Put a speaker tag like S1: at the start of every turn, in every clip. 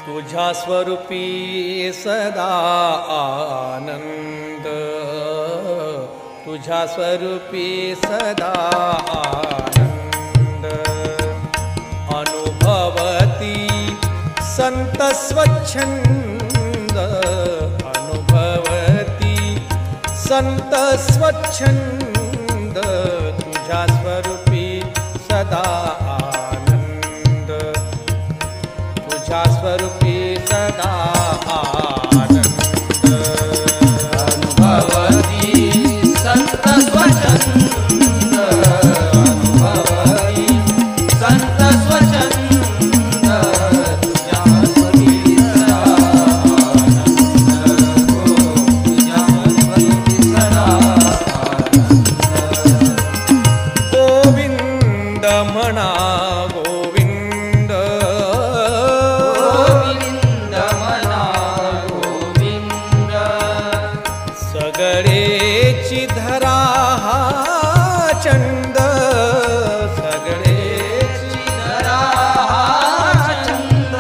S1: तुझ्या स्वरूपी सदा आनंद, तुझ्या स्वरूपी सदा आनंद। अनुभवती संत स्वच्छंद, अनुभवती संत स्वच्छंद। तुझ्या स्वरूपी सदा आनंद, तुझ्या स्वरूपी सदा आनंद।
S2: अनुभवती संत स्वच्छंद, अनुभवती संत स्वच्छंद। तुझ्या स्वरूपी सदा आनंद, तुझ्या स्वरूपी सदा आनंद।
S1: गोविंद म्हणा गोविंद,
S2: गोविंद म्हणा गोविंद।
S1: सगळेची धरा हा चंद, सगळेची
S2: धरा हा चंद।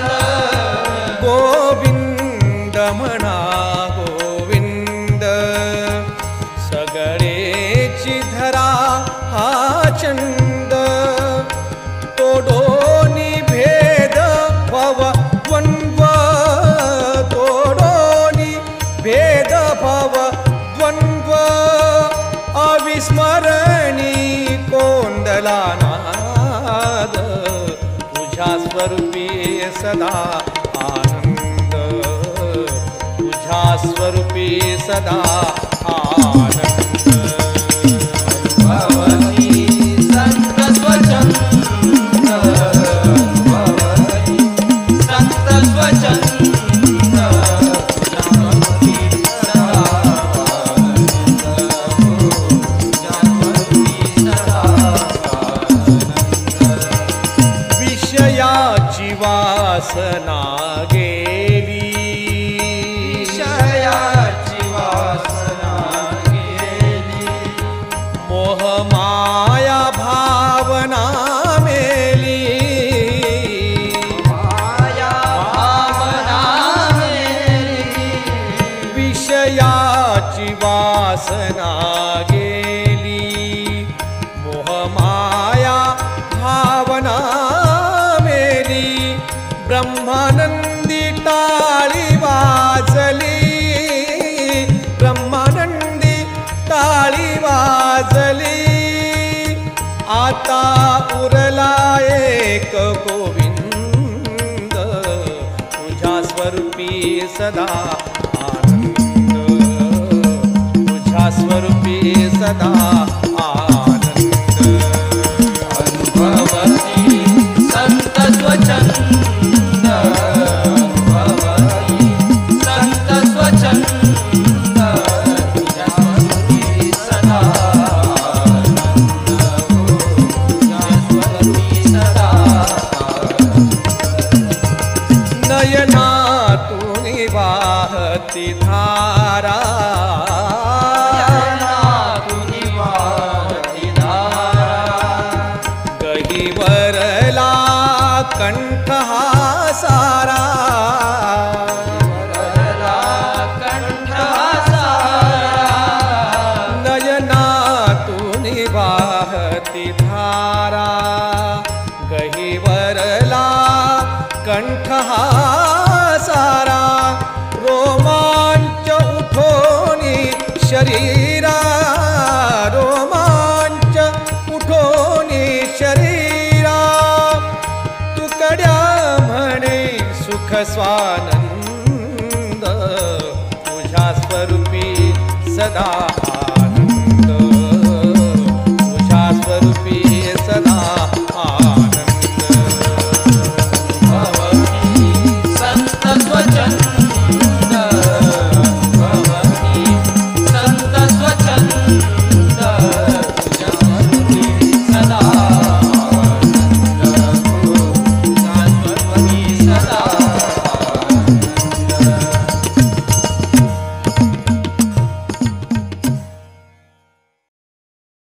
S1: गोविंद म्हणा गोविंद, सगळेची धरा हा चंद। तोडोनी भेद भव द्वंद्व, तोडोनी भेद भव द्वंद्व। अविस्मरणी कोंदला नाद, तुझ्या स्वरूपी सदा आनंद, तुझ्या स्वरूपी सदा आनंद।
S2: अनुभवती संत स्वच्छंद, अनुभवती संत स्वच्छंद। तुझ्या स्वरूपी सदा आनंद, तुझ्या स्वरूपी सदा आनंद।
S1: विषयाची वासना गेली,
S2: विषयाची वासना गेली।
S1: मोहमाया भावना मेली,
S2: माया भावना मेली।
S1: विषयाची वासना गेली। मोहमाया भावना मेली। ब्रह्मानंदी टाळी वाजली, ब्रह्मानंदी टाळी वाजली। आता उरला एक गोविंद, तुझ्या स्वरूपी सदा आनंद, तुझ्या स्वरूपी सदा आनंद।
S2: अनुभवती संत स्वच्छंद, अनुभवती संत स्वच्छंद। तुझ्या स्वरूपी सदा आनंद, तुझ्या स्वरूपी सदा आनंद।
S1: नयनातून वाहती धारा,
S2: नयनातून वाहती धारा।
S1: गहिवरला कंठ हा सारा,
S2: वरला कंठ सारा।
S1: नयनातून वाहती धारा। गहिवरला कंठ हा सारा। रोमांच उठोनी शरीरा, रोमांच उठोनी शरीरा। तुकड्या म्हणे सुख स्वानंद, तुझ्या स्वरूपी सदा